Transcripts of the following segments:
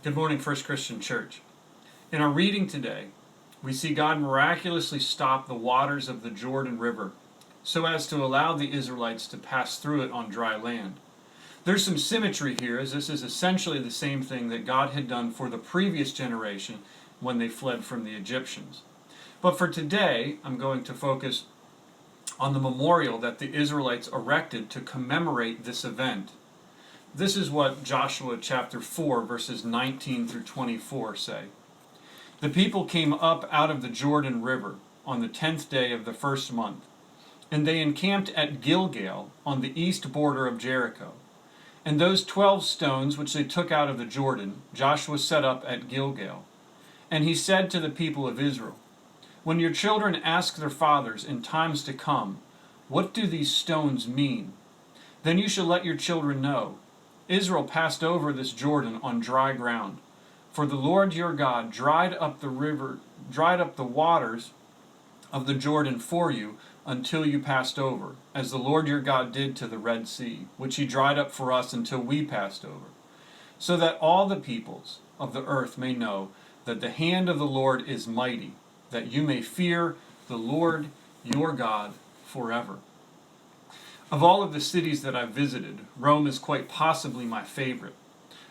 Good morning, First Christian Church. In our reading today, we see God miraculously stop the waters of the Jordan River so as to allow the Israelites to pass through it on dry land. There's some symmetry here, as this is essentially the same thing that God had done for the previous generation when they fled from the Egyptians. But for today, I'm going to focus on the memorial that the Israelites erected to commemorate this event. This is what Joshua chapter 4 verses 19 through 24 say. The people came up out of the Jordan River on the 10th day of the first month, and they encamped at Gilgal on the east border of Jericho. And those 12 stones which they took out of the Jordan, Joshua set up at Gilgal. And he said to the people of Israel, when your children ask their fathers in times to come, what do these stones mean? Then you shall let your children know, Israel passed over this Jordan on dry ground. For the Lord your God dried up the waters of the Jordan for you until you passed over, as the Lord your God did to the Red Sea, which he dried up for us until we passed over, so that all the peoples of the earth may know that the hand of the Lord is mighty, that you may fear the Lord your God forever. Of all of the cities that I've visited, Rome is quite possibly my favorite.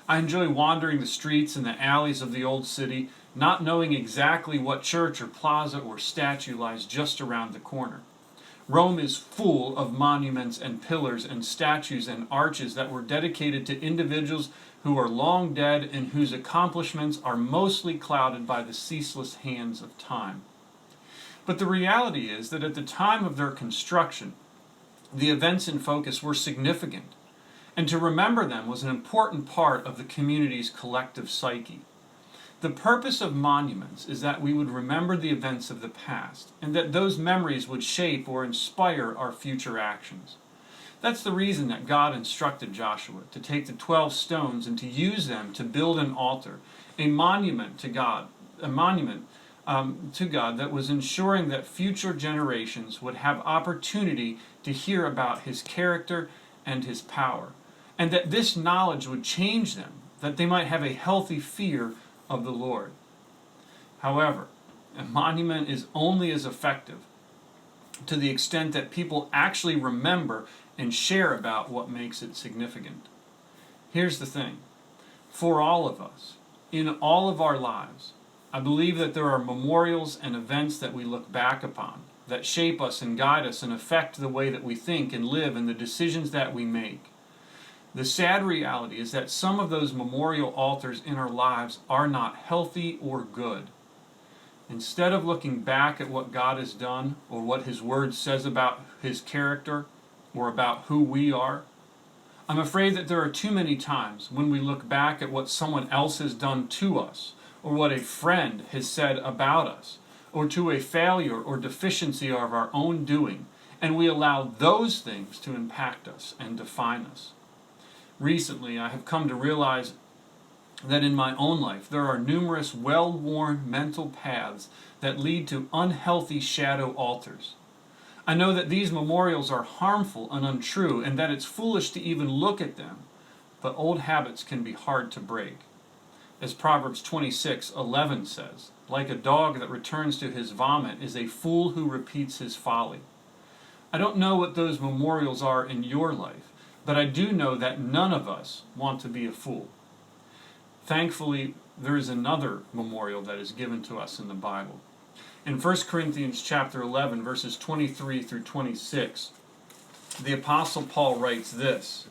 I enjoy wandering the streets and the alleys of the old city, not knowing exactly what church or plaza or statue lies just around the corner. Rome is full of monuments and pillars and statues and arches that were dedicated to individuals who are long dead and whose accomplishments are mostly clouded by the ceaseless hands of time. But the reality is that at the time of their construction, the events in focus were significant, and to remember them was an important part of the community's collective psyche. The purpose of monuments is that we would remember the events of the past, and that those memories would shape or inspire our future actions. That's the reason that God instructed Joshua to take the 12 stones and to use them to build an altar, a monument to God, that was ensuring that future generations would have opportunity to hear about his character and his power, and that this knowledge would change them, that they might have a healthy fear of the Lord. However, a monument is only as effective to the extent that people actually remember and share about what makes it significant. Here's the thing. For all of us, in all of our lives, I believe that there are memorials and events that we look back upon that shape us and guide us and affect the way that we think and live and the decisions that we make. The sad reality is that some of those memorial altars in our lives are not healthy or good. Instead of looking back at what God has done or what his word says about his character or about who we are, I'm afraid that there are too many times when we look back at what someone else has done to us, or what a friend has said about us, or to a failure or deficiency of our own doing, and we allow those things to impact us and define us. Recently, I have come to realize that in my own life there are numerous well-worn mental paths that lead to unhealthy shadow altars. I know that these memorials are harmful and untrue, and that it's foolish to even look at them, but old habits can be hard to break. As Proverbs 26:11 says, like a dog that returns to his vomit is a fool who repeats his folly. I don't know what those memorials are in your life, but I do know that none of us want to be a fool. Thankfully, there is another memorial that is given to us in the Bible. In 1 Corinthians chapter 11, verses 23 through 26, the Apostle Paul writes this,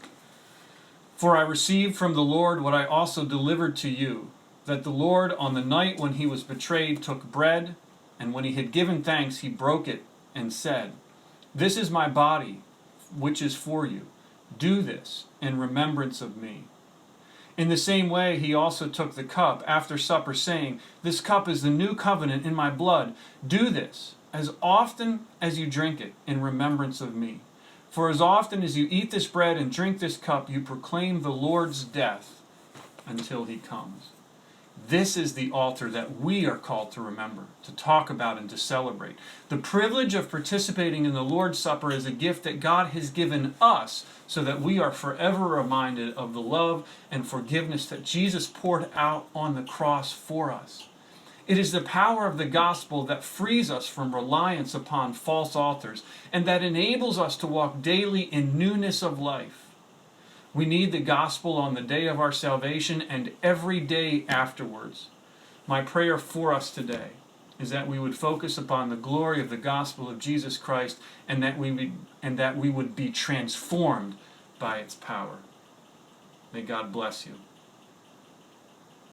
For I received from the Lord what I also delivered to you, that the Lord on the night when he was betrayed took bread, and when he had given thanks he broke it and said, This is my body, which is for you. Do this in remembrance of me. In the same way he also took the cup after supper, saying, This cup is the new covenant in my blood. Do this as often as you drink it in remembrance of me. For as often as you eat this bread and drink this cup, you proclaim the Lord's death until he comes. This is the altar that we are called to remember, to talk about, and to celebrate. The privilege of participating in the Lord's Supper is a gift that God has given us so that we are forever reminded of the love and forgiveness that Jesus poured out on the cross for us. It is the power of the gospel that frees us from reliance upon false altars and that enables us to walk daily in newness of life. We need the gospel on the day of our salvation and every day afterwards. My prayer for us today is that we would focus upon the glory of the gospel of Jesus Christ and that we would be transformed by its power. May God bless you.